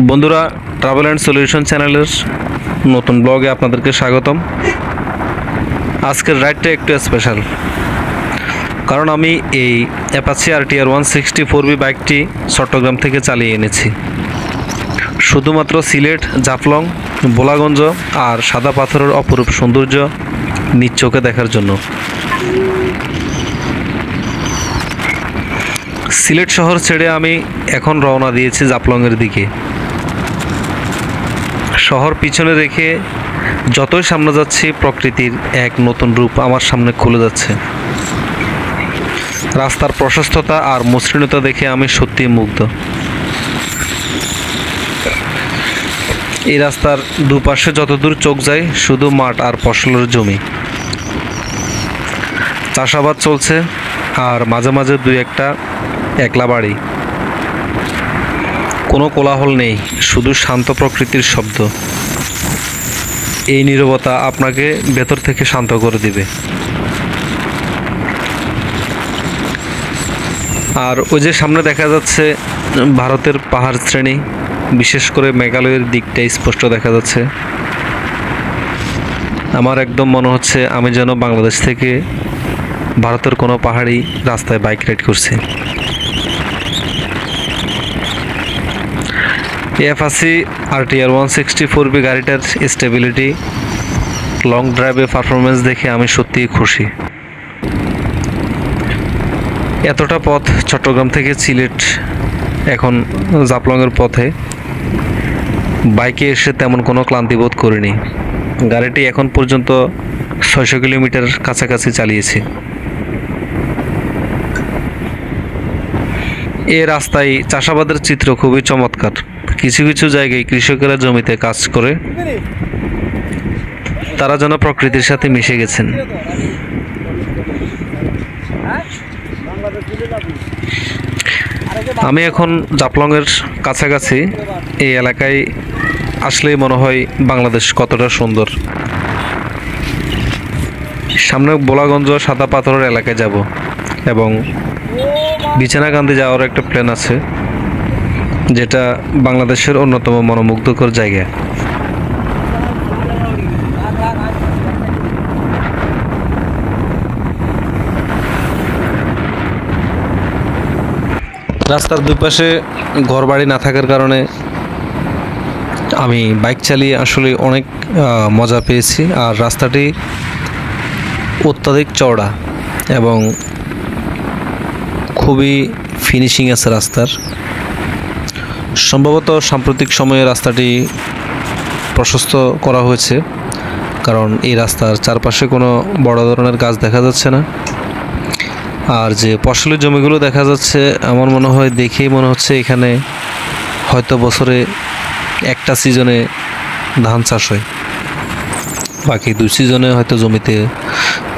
বন্ধুরা, travel and solution চ্যানেলের নতুন ব্লগে আপনাদেরকে স্বাগতম। আজকের রাইডটা একটু স্পেশাল, কারণ আমি এই অ্যাপাচি RTR 164B বাইকটি চট্টগ্রাম থেকে চালিয়ে এনেছি শুধুমাত্র সিলেট, জাফলং, বোলাগঞ্জ আর সাদা পাথরের অপরূপ সৌন্দর্য নিজ চোখে দেখার জন্য। সিলেট শহর ছেড়ে আমি এখন রওনা দিয়েছি জাফলংয়ের দিকে। শহর পিছনে রেখে যতই সামনে যাচ্ছি, প্রকৃতির এক নতুন রূপ আমার সামনে খুলে যাচ্ছে। রাস্তার প্রশস্ততা আর মসৃণতা দেখে আমি সত্যিই মুগ্ধ। এই রাস্তার দুপাশে যতদূর চোখ যায় শুধু মাঠ আর ফসলের জমি। চাষাবাদ চলছে আর মাঝে মাঝে দুই একটা একলা বাড়ি। কোনো কোলাহল নেই, শুধু শান্ত প্রকৃতির শব্দ। এই নীরবতা আপনাকে ভেতর থেকে শান্ত করে দিবে। আর ওই যে সামনে দেখা যাচ্ছে ভারতের পাহাড় শ্রেণী, বিশেষ করে মেঘালয়ের দিকটা স্পষ্ট দেখা যাচ্ছে। আমার একদম মনে হচ্ছে আমি যেন বাংলাদেশ থেকে ভারতের কোনো পাহাড়ি রাস্তায় বাইক রাইড করছি। অ্যাপাচি RTR 164B গাড়িটার স্টেবিলিটি, লং ড্রাইভে পারফরমেন্স দেখে আমি সত্যিই খুশি। এতটা পথ চট্টগ্রাম থেকে সিলেট, এখন জাফলংয়ের পথে বাইকে এসে তেমন কোনো ক্লান্তি বোধ করিনি। গাড়িটি এখন পর্যন্ত 600 কিলোমিটার কাছাকাছি চালিয়েছি। এ রাস্তায় চাষাবাদের চিত্র খুবই চমৎকার। কিছু কিছু জায়গায় কৃষকেরা জমিতে কাজ করে, তারা যেন প্রকৃতির সাথে মিশে গেছেন। আমি এখন জাফলংয়ের কাছাকাছি। এই এলাকায় আসলেই মনে হয় বাংলাদেশ কতটা সুন্দর। সামনে বোলাগঞ্জ সাদা পাথরের এলাকায় যাব এবং বিছানাকান্দি যাওয়ার একটা প্ল্যান আছে, যেটা বাংলাদেশের অন্যতম মনোমুগ্ধকর জায়গা। রাস্তার দুই পাশে ঘরবাড়ি না থাকার কারণে আমি বাইক চালিয়ে আসলে অনেক মজা পেয়েছি। আর রাস্তাটি অত্যাধিক চওড়া এবং খুবই ফিনিশিং আছে রাস্তার। সম্ভবত সাম্প্রতিক সময়ে রাস্তাটি প্রশস্ত করা হয়েছে, কারণ এই রাস্তার চারপাশে কোনো বড় ধরনের গাছ দেখা যাচ্ছে না। আর যে ফসলের জমিগুলো দেখা যাচ্ছে, আমার মনে হয় দেখেই মনে হচ্ছে এখানে হয়তো বছরে একটা সিজনে ধান চাষ হয়, বাকি 2 সিজনে হয়তো জমিতে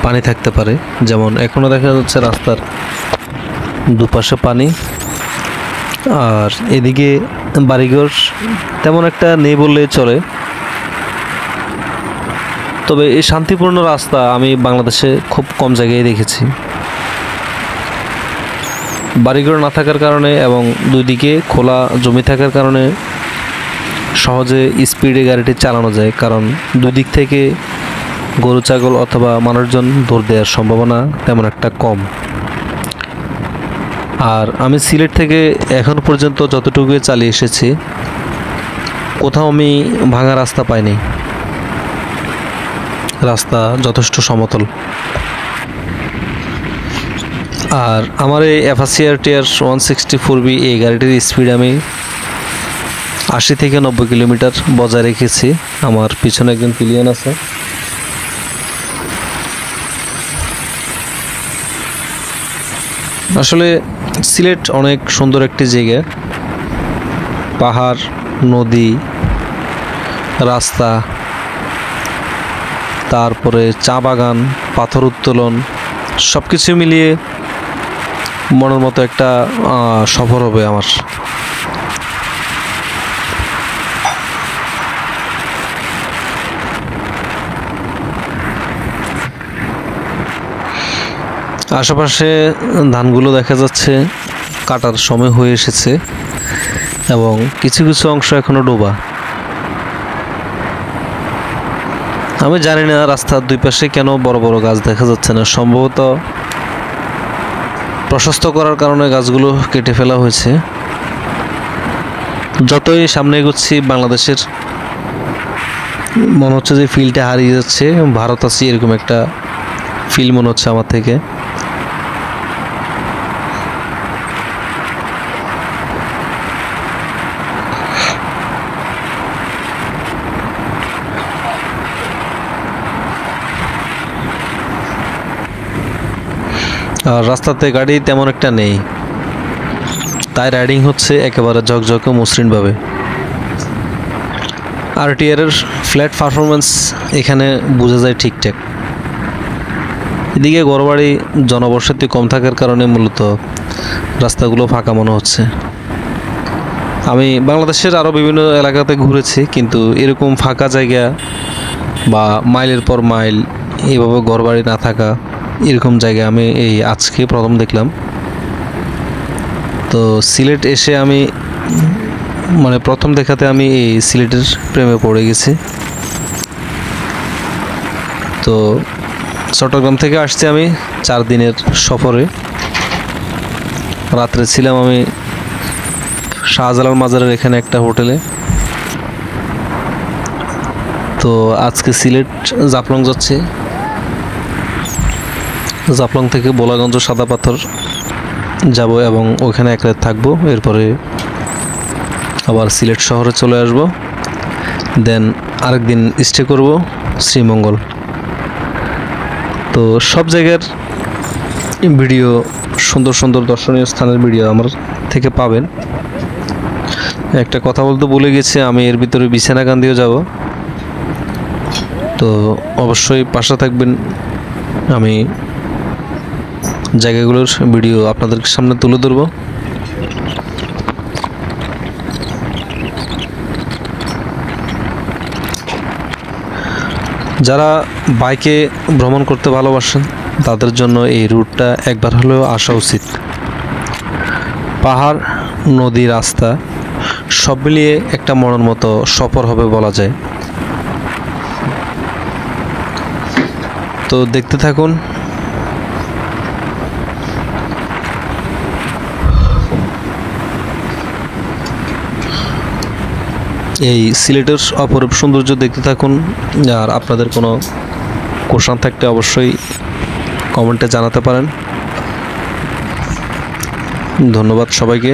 পানি থাকতে পারে। যেমন এখনও দেখা যাচ্ছে রাস্তার দুপাশে পানি। আর এদিকে বাড়িঘর তেমন একটা নেই বললেই চলে। তবে এই শান্তিপূর্ণ রাস্তা আমি বাংলাদেশে খুব কম জায়গায় দেখেছি। বাড়িঘর না থাকার কারণে এবং দুই দিকে খোলা জমি থাকার কারণে সহজে স্পিডে গাড়িটি চালানো যায়, কারণ দুই দিক থেকে গরু ছাগল অথবা মানুষজন দৌড় দেওয়ার সম্ভাবনা তেমন একটা কম। আর আমি সিলেট থেকে এখন পর্যন্ত যতটুকু চালিয়ে এসেছি, কোথাও আমি ভাঙা রাস্তা পাইনি। রাস্তা যথেষ্ট সমতল। আর আমার এই অ্যাপাচি RTR 164B এই গাড়িটির স্পিড আমি 80 থেকে 90 কিলোমিটার বজায় রেখেছি। আমার পিছনে একজন পিলিয়ন আছে। আসলে সিলেট অনেক সুন্দর একটি জায়গা। পাহাড়, নদী, রাস্তা, তারপরে চা বাগান, পাথর উত্তোলন, সব কিছু মিলিয়ে মনের মতো একটা সফর হবে আমার। আশেপাশে ধানগুলো দেখা যাচ্ছে কাটার সময় হয়ে এসেছে। এবং কিছু কিছু অংশ এখনো ডোবা। আমি জানি না রাস্তার দুই পাশে কেন বড় বড় গাছ দেখা যাচ্ছে না, সম্ভবত প্রশস্ত করার কারণে গাছগুলো কেটে ফেলা হয়েছে। যতই সামনে এগোচ্ছি বাংলাদেশের মনে হচ্ছে যে ফিলটা হারিয়ে যাচ্ছে, ভারত আছি এরকম একটা ফিল মনে হচ্ছে আমার থেকে। আর রাস্তাতে গাড়ি তেমন একটা নেই, তাই রাইডিং হচ্ছে একেবারে ঝকঝকে মসৃণভাবে। আরটিআর এর ফ্ল্যাট পারফরমেন্স এখানে বোঝা যায় ঠিকঠাক। এদিকে ঘরবাড়ি জনবসতি কম থাকার কারণে মূলত রাস্তাগুলো ফাঁকা মনে হচ্ছে। আমি বাংলাদেশের আরও বিভিন্ন এলাকাতে ঘুরেছি, কিন্তু এরকম ফাঁকা জায়গা বা মাইলের পর মাইল এভাবে ঘরবাড়ি না থাকা এরকম জায়গা আমি এই আজকে প্রথম দেখলাম। তো সিলেট এসে আমি মানে প্রথম দেখাতে আমি এই সিলেটের প্রেমে পড়ে গেছি। তো চট্টগ্রাম থেকে আসছি আমি 4 দিনের সফরে। রাত্রে ছিলাম আমি শাহজালাল মাজারের এখানে একটা হোটেলে। তো আজকে সিলেট জাফলং যাচ্ছি, জাফলং থেকে বোলাগঞ্জ সাদা পাথর যাব এবং ওখানে এক রাত থাকবো। এরপরে আবার সিলেট শহরে চলে আসব, দেন আরেকদিন স্টে করব শ্রীমঙ্গল। তো সব জায়গার ভিডিও, সুন্দর সুন্দর দর্শনীয় স্থানের ভিডিও আমার থেকে পাবেন। একটা কথা বলতে ভুলে গেছি, আমি এর ভিতরে বিছানাকান্দিও যাব। তো অবশ্যই পাশে থাকবেন, আমি জায়গাগুলোর ভিডিও আপনাদের সামনে তুলে ধরব। যারা বাইকে ভ্রমণ করতে ভালোবাসেন তাদের জন্য এই রুটটা একবার হলেও আসা উচিত। পাহাড়, নদী, রাস্তা সব মিলিয়ে একটা মনের মতো সফর হবে বলা যায়। তো দেখতে থাকুন। এই সিলেটের অপরূপ সৌন্দর্য দেখতে থাকুন। আর আপনাদের কোনো কোশ্চেন থাকলে অবশ্যই কমেন্টে জানাতে পারেন। ধন্যবাদ সবাইকে।